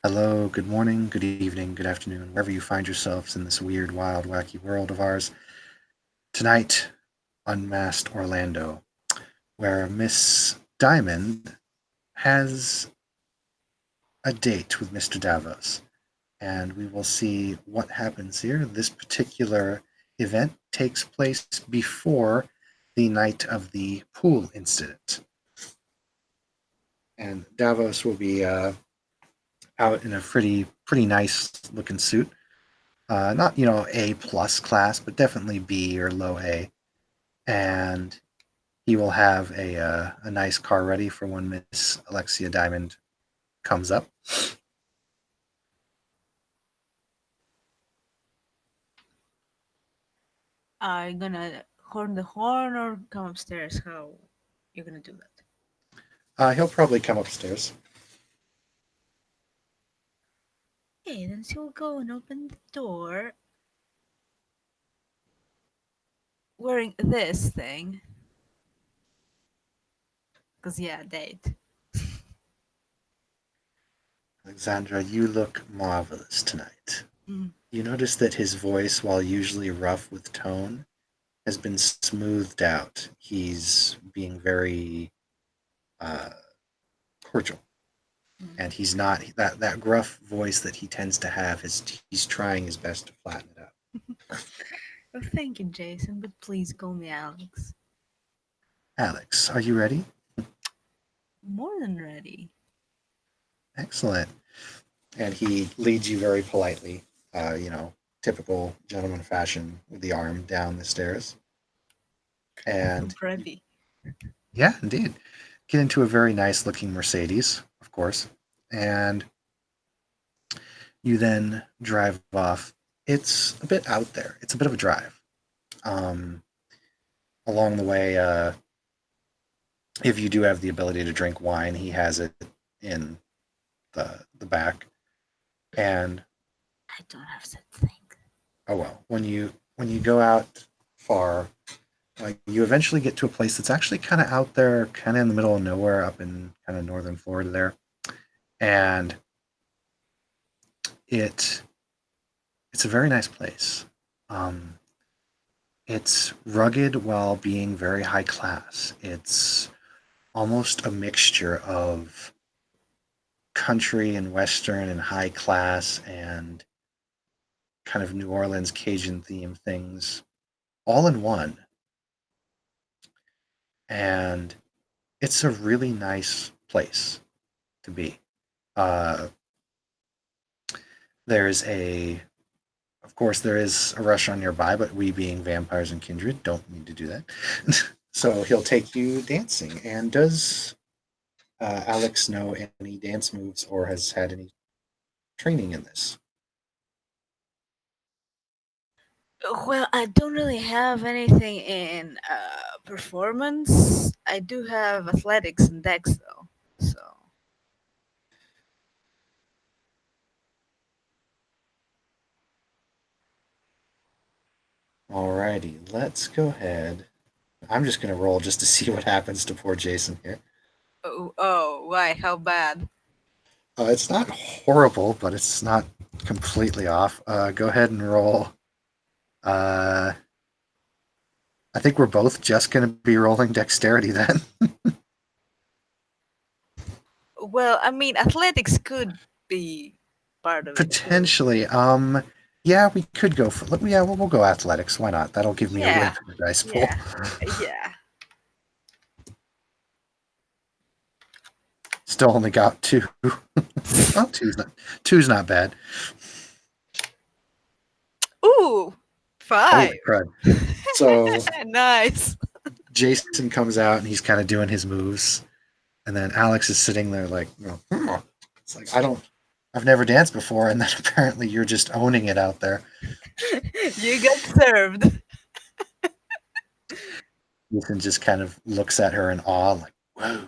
Hello, good morning, good evening, good afternoon, wherever you find yourselves in this weird, wild, wacky world of ours. Tonight, Unmasked Orlando, where Miss Diamond has a date with Mr. Davos, and we will see what happens here. This particular event takes place before the night of the pool incident, and Davos will be out in a pretty nice looking suit. Not A plus class, but definitely B or low A. And he will have a nice car ready for when Miss Alexia Diamond comes up. Are you gonna horn the horn or come upstairs? How you gonna do that? He'll probably come upstairs. Okay, then she will go and open the door wearing this thing. Cause yeah, date. Alexandra, you look marvelous tonight. Mm. You notice that his voice, while usually rough with tone, has been smoothed out. He's being very uh, cordial, Mm. and he's not that gruff voice that he tends to have. He's trying his best to flatten it out. Oh, thank you, Jason, but please call me Alex. Alex, are you ready? More than ready. Excellent. And he leads you very politely, typical gentleman fashion, with the arm down the stairs. And Ready. yeah, indeed, get into a very nice looking Mercedes, of course. And you then drive off. It's a bit out there. It's a bit of a drive. Um, Along the way, if you do have the ability to drink wine, he has it in the back. And I don't have that thing. oh well, when you go out far, you eventually get to a place that's actually kind of out there, kind of in the middle of nowhere, up in kind of northern Florida there, and it it's a very nice place. Um, it's rugged while being very high class. It's almost a mixture of country and western and high class and kind of New Orleans Cajun theme things all in one. And it's a really nice place to be. Uh, there's a Of course, there is a restaurant nearby, but we, being vampires and kindred, don't need to do that. So he'll take you dancing. And does Alex know any dance moves or has had any training in this? Well, I don't really have anything in performance. I do have athletics and dex though. So Alrighty, let's go ahead. I'm just going to roll just to see what happens to poor Jason here. oh, why? How bad? It's not horrible, but it's not completely off. Go ahead and roll. Uh, I think we're both just going to be rolling dexterity then. Well, I mean, athletics could be part of it too. Potentially. Yeah, we could go for. Yeah, we'll go athletics. Why not? That'll give me a win Yeah, for the dice pool. yeah, yeah. Still only got two. Oh, two's not bad. Ooh, Holy 5. crud! So Nice. Jason comes out and he's kind of doing his moves, and then Alex is sitting there like, it's like I've never danced before, and then apparently you're just owning it out there. You got served. Jason just kind of looks at her in awe, like, whoa,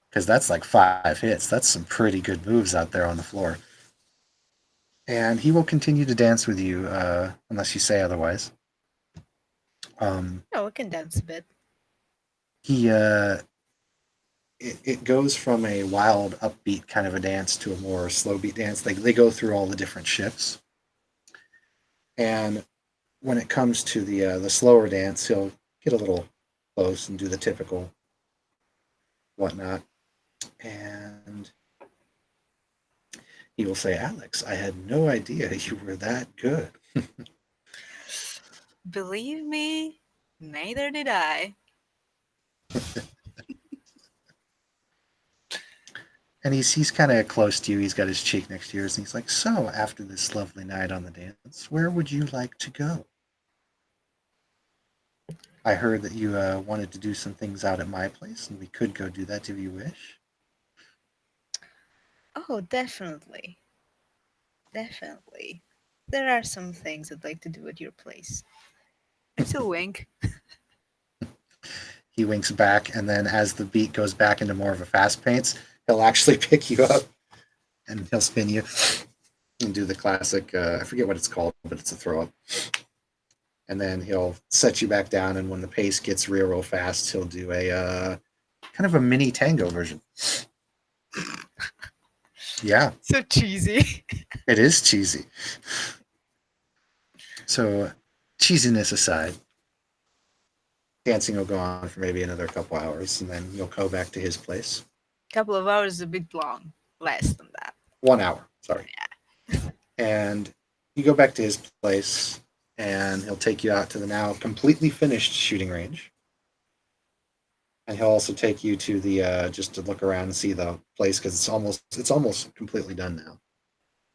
because that's like 5 hits. That's some pretty good moves out there on the floor. And he will continue to dance with you unless you say otherwise. Um, Oh, we can dance a bit. he it goes from a wild, upbeat kind of a dance to a more slow beat dance. They go through all the different shifts, and when it comes to the slower dance, he'll get a little close and do the typical whatnot, and he will say, "Alex, I had no idea you were that good." Believe me, neither did I. And he's kind of close to you. He's got his cheek next to yours, and he's like, "So, after this lovely night on the dance, where would you like to go? I heard that you wanted to do some things out at my place, and we could go do that if you wish." Oh, definitely. Definitely. There are some things I'd like to do at your place. It's a wink. He winks back, and then as the beat goes back into more of a fast pace, he'll actually pick you up and he'll spin you and do the classic. I forget what it's called, but it's a throw up. And then he'll set you back down, and when the pace gets real fast, he'll do a kind of a mini tango version. Yeah, So cheesy. it is cheesy. So, cheesiness aside, dancing will go on for maybe another couple hours, and then you'll go back to his place. Couple of hours is a bit long. Less than that. 1 hour, sorry. And you go back to his place, and he'll take you out to the now completely finished shooting range. And he'll also take you to the just to look around and see the place because it's almost completely done now.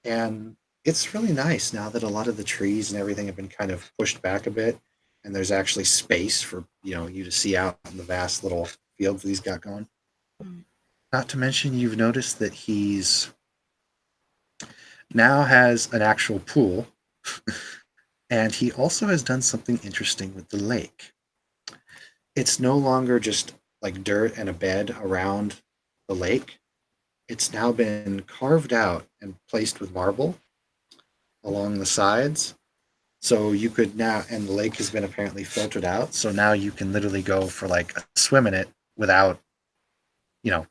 And it's really nice now that a lot of the trees and everything have been kind of pushed back a bit, and there's actually space for you to see out in the vast little fields that he's got going. Mm. Not to mention, you've noticed that he's now has an actual pool, and he also has done something interesting with the lake. It's no longer just like dirt and a bed around the lake. It's now been carved out and placed with marble along the sides. So you could now, and the lake has been apparently filtered out. So now you can literally go for like a swim in it without, you know,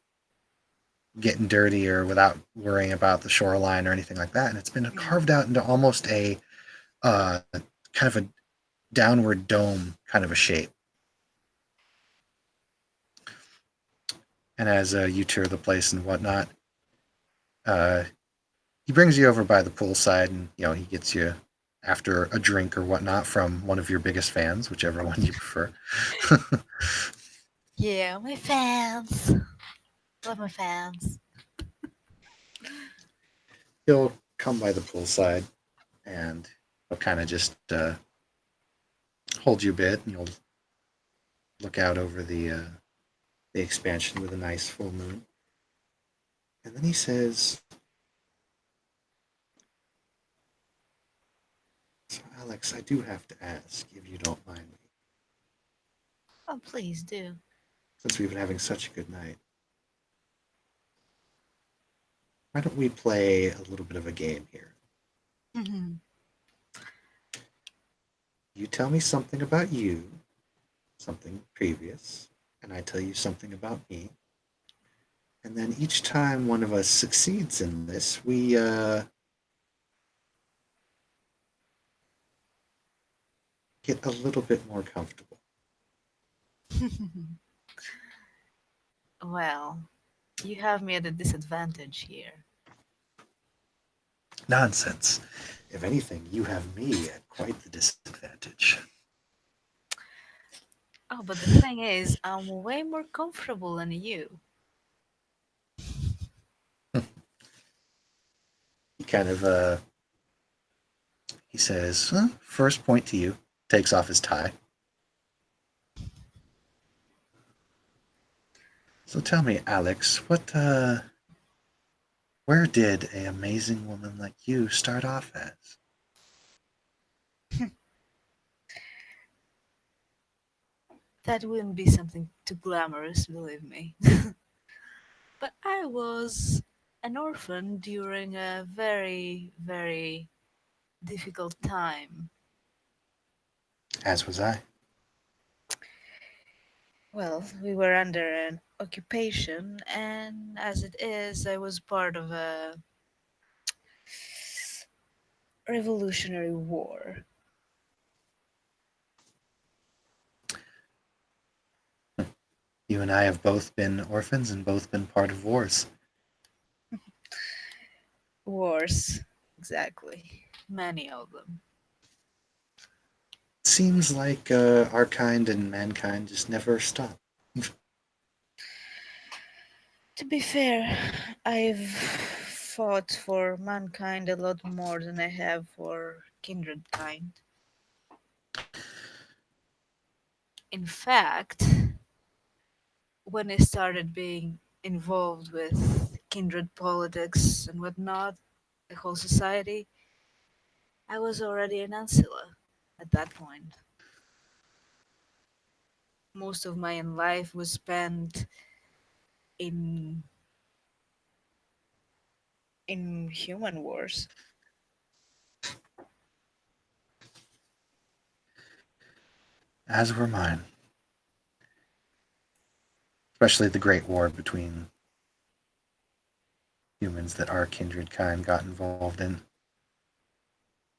getting dirty or without worrying about the shoreline or anything like that. And it's been Mm. carved out into almost a kind of a downward dome kind of a shape. And as you tour the place and whatnot, uh, he brings you over by the poolside, and he gets you after a drink or whatnot from one of your biggest fans, whichever one you prefer. Yeah, my fans. Love my fans. He'll come by the poolside, and he'll kind of just hold you a bit, and you'll look out over the expansion with a nice full moon. And then he says, "So, Alex, I do have to ask, if you don't mind me, Oh, please do. since we've been having such a good night, why don't we play a little bit of a game here? Mhm. You tell me something about you, something previous, and I tell you something about me. And then each time one of us succeeds in this, we get a little bit more comfortable." Well, you have me at a disadvantage here. Nonsense. If anything, you have me at quite the disadvantage. Oh, but the thing is, I'm way more comfortable than you. He kind of he says, "First point to you." Takes off his tie. "So tell me, Alex, where did a amazing woman like you start off as?" That wouldn't be something too glamorous, believe me. But I was an orphan during a very, very difficult time. As was I. Well, we were under an occupation, and as it is, I was part of a revolutionary war. You and I have both been orphans and both been part of wars. Wars, exactly. Many of them. It seems like our kind and mankind just never stop. To be fair, I've fought for mankind a lot more than I have for kindred kind. In fact, when I started being involved with kindred politics and whatnot, the whole society, I was already an ancilla at that point. Most of my life was spent in human wars. As were mine, especially the Great War between humans that our kindred kind got involved in.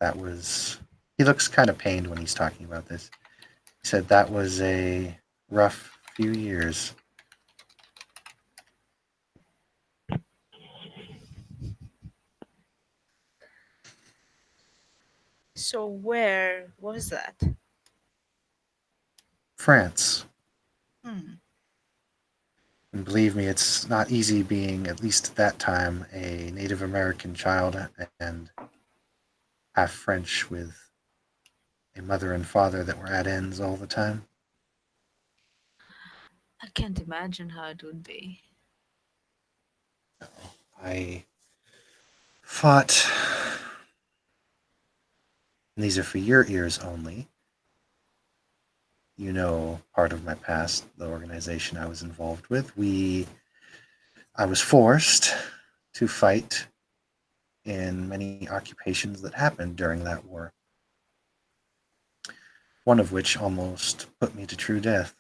That was. He looks kind of pained when he's talking about this. He said that was a rough few years. So where was that? France. Hmm. And believe me, it's not easy being, at least at that time, a Native American child and half French with a mother and father that were at ends all the time. I can't imagine how it would be. I fought, and these are for your ears only. You know part of my past, the organization I was involved with. I was forced to fight in many occupations that happened during that war, one of which almost put me to true death.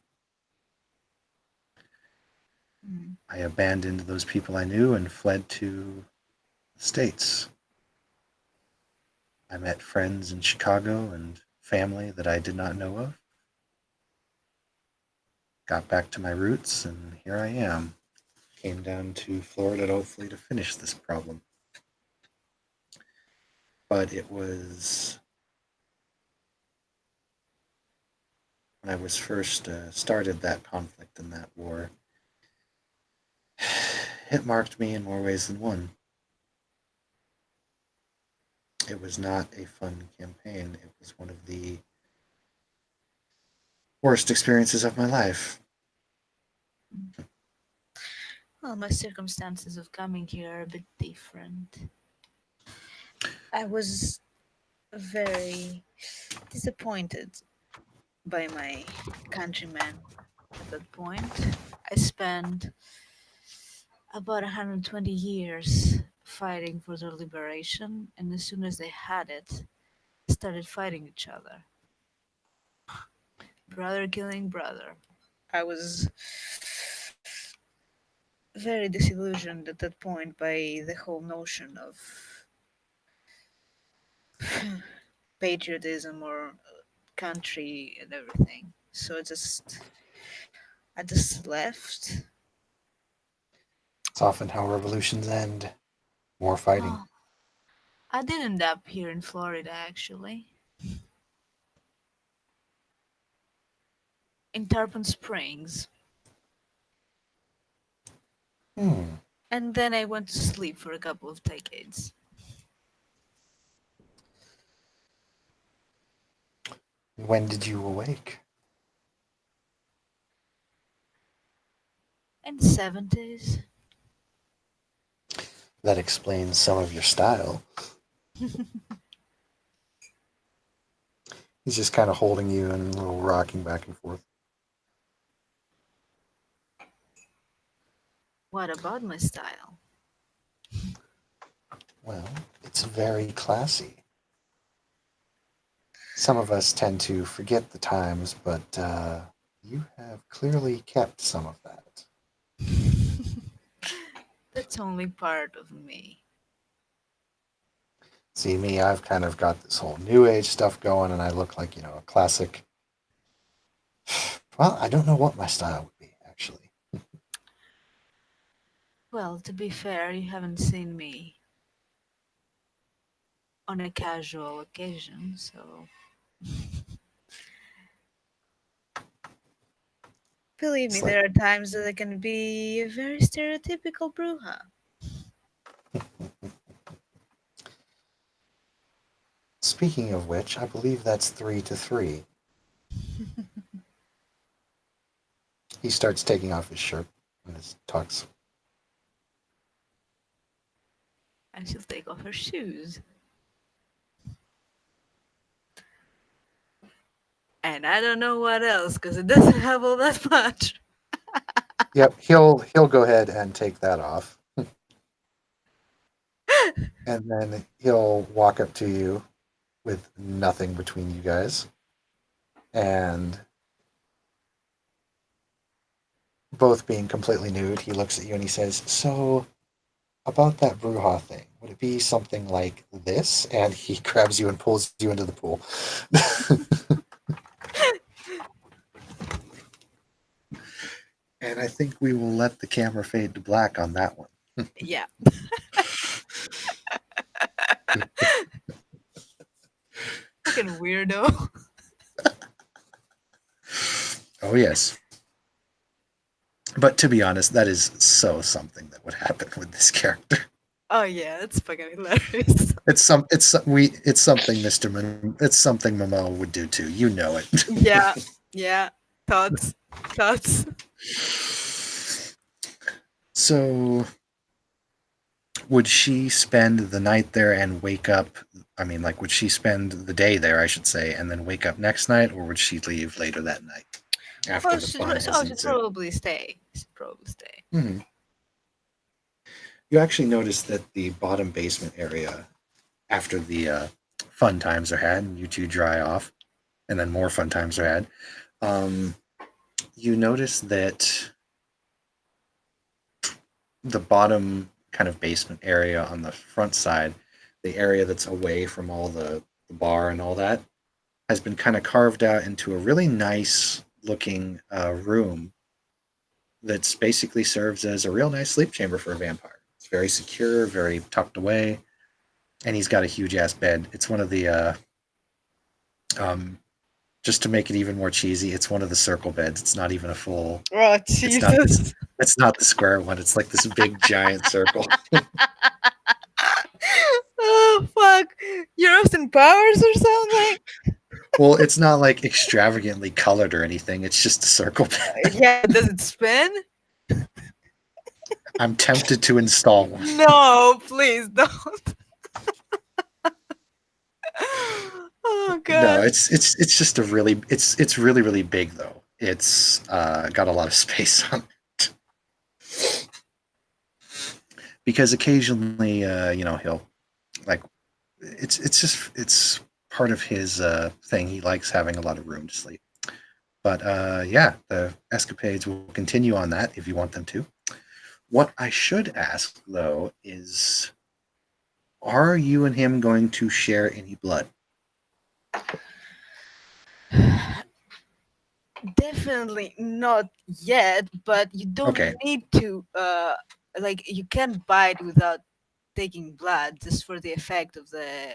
Hmm. I abandoned those people I knew and fled to the States. I met friends in Chicago and family that I did not know of. Got back to my roots, and here I am. Came down to Florida hopefully to finish this problem. But it was when I was first started that conflict and that war. It marked me in more ways than one. It was not a fun campaign. It was one of the worst experiences of my life. Well, my circumstances of coming here are a bit different. I was very disappointed by my countrymen at that point. I spent about 120 years fighting for their liberation, and as soon as they had it, started fighting each other. Brother killing brother. I was very disillusioned at that point by the whole notion of patriotism or country and everything. So I just left. It's often how revolutions end. More fighting. Oh, I did end up here in Florida actually, in Tarpon Springs, Hmm. and then I went to sleep for a couple of decades. When did you awake? In the 70s. That explains some of your style. He's just kind of holding you and a little rocking back and forth. What about my style? Well, it's very classy. Some of us tend to forget the times, but you have clearly kept some of that. That's only part of me. See me, I've kind of got this whole new age stuff going, and I look like a classic. Well, I don't know what my style would be actually. Well, to be fair, you haven't seen me on a casual occasion, so believe me, It's like, there are times that I can be a very stereotypical bruja. speaking of which, I believe that's 3 to 3. He starts taking off his shirt and his tux. And she'll take off her shoes. And I don't know what else, because it doesn't have all that much. Yep, he'll go ahead and take that off, and then he'll walk up to you with nothing between you guys, and both being completely nude, he looks at you and he says, "So, about that Bruja thing, would it be something like this?" And he grabs you and pulls you into the pool. And I think we will let the camera fade to black on that one. Yeah. Fucking weirdo. Oh, yes. But to be honest, that is so something that would happen with this character. Oh yeah, that's fucking hilarious. It's something it's something Momo would do too. You know it. Yeah, yeah. Thoughts, thoughts. So would she spend the night there and wake up? I mean, like, would she spend the day there, I should say, and then wake up next night, or would she leave later that night after Well, the fun has she'd ensued? probably stay. She'd probably stay. Hmm. You actually notice that the bottom basement area, after the fun times are had, and you two dry off, and then more fun times are had, um, you notice that the bottom kind of basement area on the front side, the area that's away from all the bar and all that, has been kind of carved out into a really nice looking room that's basically serves as a real nice sleep chamber for a vampire. It's very secure, very tucked away, and he's got a huge ass bed. It's one of the um, just to make it even more cheesy, it's one of the circle beds. It's not even a full. Oh It's not this. Jesus! It's not the square one. It's like this big giant circle. Oh fuck! You're Austin Powers or something? Well, it's not like extravagantly colored or anything. It's just a circle bed. Yeah. Does it spin? I'm tempted to install one. No, please don't. Oh No, god. it's just a really it's really really big though. It's got a lot of space on it because occasionally he'll like it's part of his thing. He likes having a lot of room to sleep. But yeah, the escapades will continue on that if you want them to. What I should ask though is, are you and him going to share any blood? Definitely not yet, but you don't Okay. need to like you can bite without taking blood just for the effect of the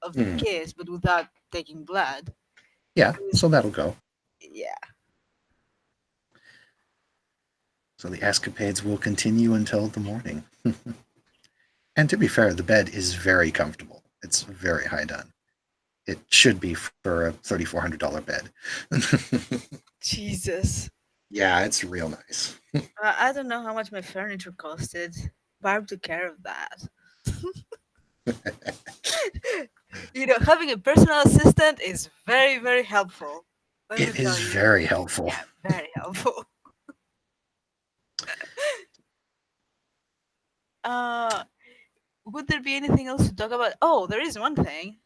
Hmm. kiss, but without taking blood. Yeah, Because so that'll go. yeah. So the escapades will continue until the morning. And to be fair, the bed is very comfortable. It's very high done. It should be for a $3,400 bed. Jesus. Yeah, it's real nice. I don't know how much my furniture costed. Barb took care of that. Having a personal assistant is very, very helpful. Let me It is tell you. very helpful. Yeah, very helpful. Uh, would there be anything else to talk about? Oh, there is one thing.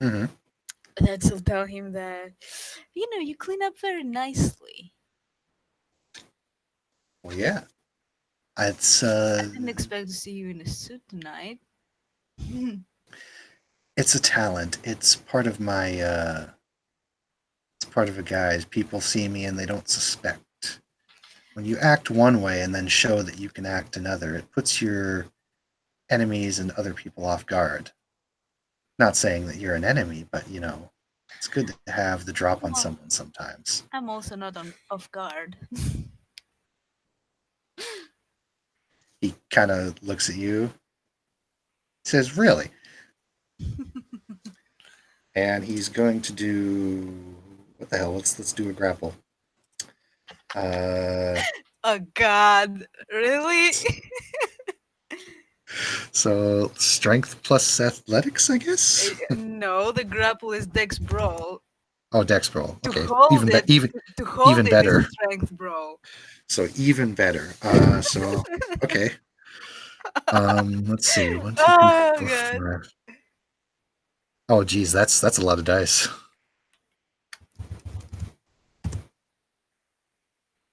Hmm. That will tell him that, you clean up very nicely. Well, yeah. It's I didn't expect to see you in a suit tonight. it's a talent. It's part of my it's part of a guise. People see me and they don't suspect. When you act one way and then show that you can act another, it puts your enemies and other people off guard. Not saying that you're an enemy, but it's good to have the drop on Well, someone sometimes. I'm also not on off guard. He kind of looks at you, says, "Really?" And he's going to do what the hell? Let's do a grapple. Uh, Oh God, really? so strength plus athletics, I guess. No, the grapple is Dex Brawl. Oh, dex roll. To Okay, hold even it, even to hold even it is better. Strength Brawl. So even better. So okay. Let's see. One, two, three, Oh four, God. five. Oh, geez, that's a lot of dice.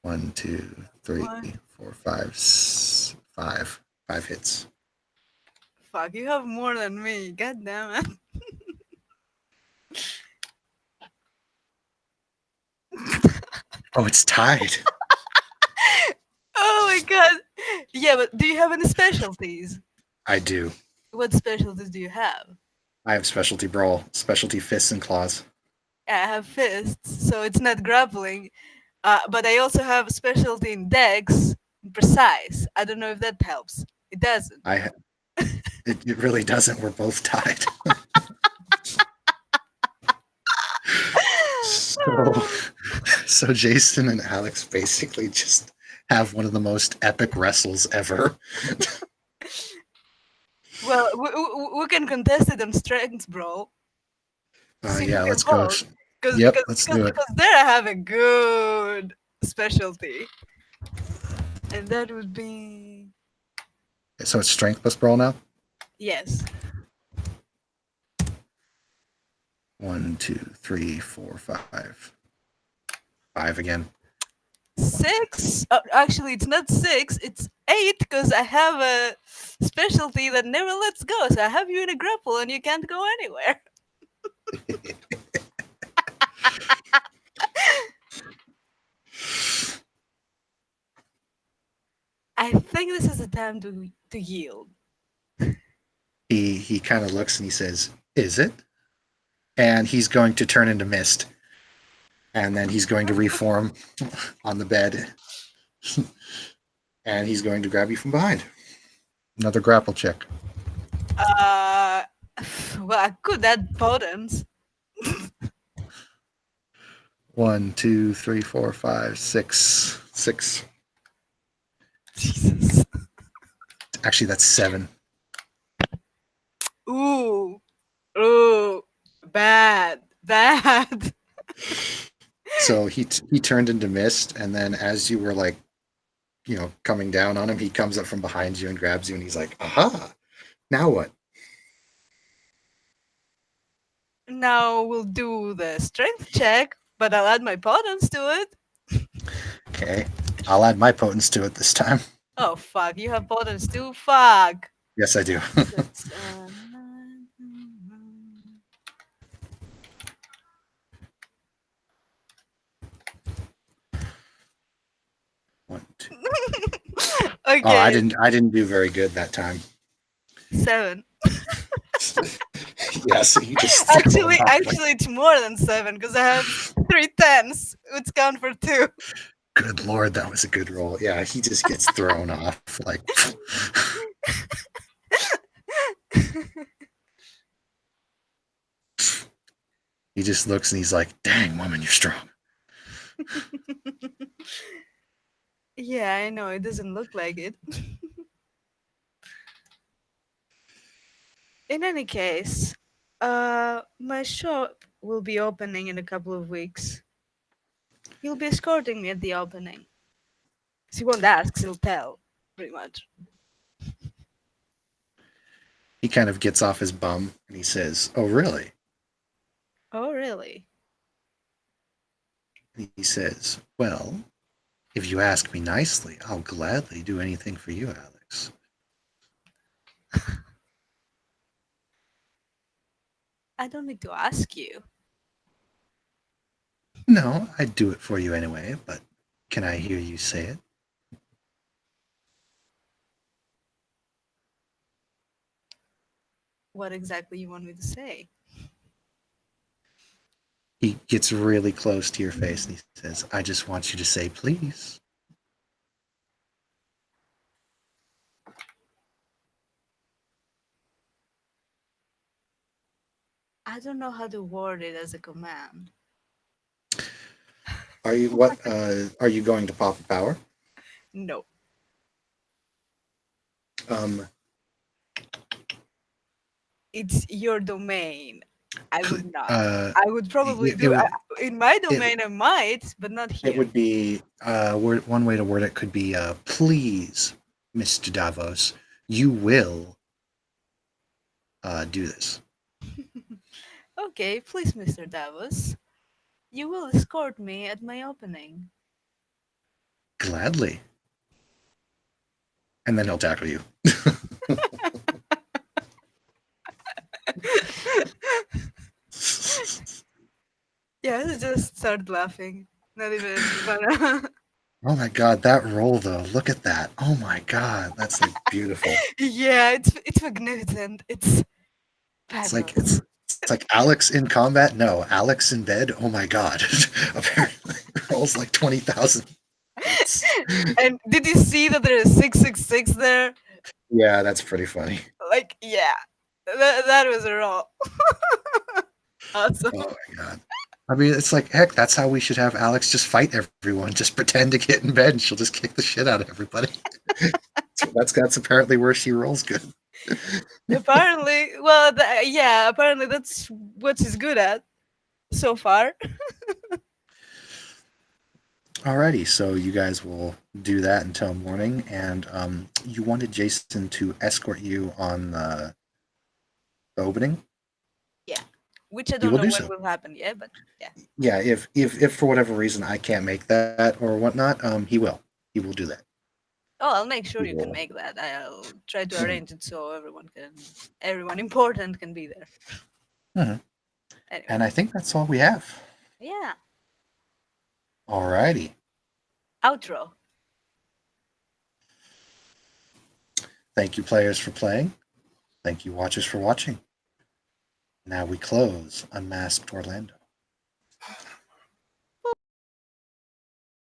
One, two, three, What? four, five, five. 5 hits. Fuck, you have more than me. God damn it. Oh, it's tied. Oh my God. Yeah, but do you have any specialties? I do. What specialties do you have? I have specialty brawl, specialty fists and claws. Yeah, I have fists, so it's not grappling. But I also have specialty in Dex, precise. I don't know if that helps. It doesn't. I it really doesn't. We're both tied. So so Jason and Alex basically just have one of the most epic wrestles ever. Well, we can contest it on strength, bro. See who Yeah, can let's go. hold. Because Yep, because let's because do it. because there I have a good specialty, and that would be So it's strength plus brawl now. yes, One, two, three, four, five. Five again. six. Actually, it's not six. It's eight because I have a specialty that never lets go. So I have you in a grapple, and you can't go anywhere. I think this is the time to yield. He kind of looks and he says, "Is it?" And he's going to turn into mist, and then he's going to reform on the bed, and he's going to grab you from behind. Another grapple check. Uh, well, I could add potence. One, two, three, four, five, six, six. Jesus. Actually, that's seven. Ooh, ooh, bad, bad. So he turned into mist, and then as you were like, coming down on him, he comes up from behind you and grabs you, and he's like, "Aha! Now what?" Now we'll do the strength check, but I'll add my potence to it. Okay, I'll add my potence to it this time. Oh fuck, you have potence too? Fuck. Yes, I do. That's, One, two. Oh, I okay, didn't. I didn't do very good that time. 7. Yeah, so you just threw him Actually, off. actually, it's more than 7 because I have 3 10s, which count for 2. Good lord, that was a good roll. Yeah, he just gets thrown off. Like, he just looks and he's like, "Dang, woman, you're strong." Yeah, I know it doesn't look like it. In any case, my shop will be opening in a couple of weeks. He'll be escorting me at the opening. He won't ask, he'll tell, pretty much. He kind of gets off his bum and he says, "Oh, really?" Oh, really? And he says, "Well, If you ask me nicely, I'll gladly do anything for you, Alex. I don't need to ask you. No, I'd do it for you anyway, but can I hear you say it? What exactly you want me to say? He gets really close to your face and he says, I just want you to say please. I don't know how to word it as a command. Are you going to pop a power? No. Um It's your domain. I would not. uh I would probably it do would in my it domain. I might, but not it here. would be one way to word it could be please, Mr. Davos, you will do this. Okay, please, Mr. Davos, you will escort me at my opening. Gladly. And then he'll tackle you. Yeah, I just started laughing. Not even gonna. Oh my god, that roll though. Look at that. Oh my god, that's like beautiful. Yeah, it's magnificent. It's It's like fabulous. it's like Alex in combat. No, Alex in bed. Oh my god. Apparently rolls like 20,000 points. And did you see that there is 666 there? Yeah, that's pretty funny. Like, yeah, that was a roll. Awesome. Oh my god. I mean, it's like heck. That's how we should have Alex just fight everyone. Just pretend to get in bed, and she'll just kick the shit out of everybody. So that's apparently where she rolls good. Apparently, well, yeah, apparently that's what she's good at so far. Alrighty, so you guys will do that until morning, and you wanted Jason to escort you on the opening. Yeah, which I He don't will know do when so. will happen yet, but yeah. Yeah, if for whatever reason I can't make that or whatnot, he will. He will do that. Oh, I'll make sure He you can will. make that. I'll try to Mhm, arrange it so everyone important can be there. mhm. Anyway, And I think that's all we have. yeah. Alrighty. Outro. Thank you, players, for playing. Thank you, watchers, for watching. Now we close Unmasked Orlando.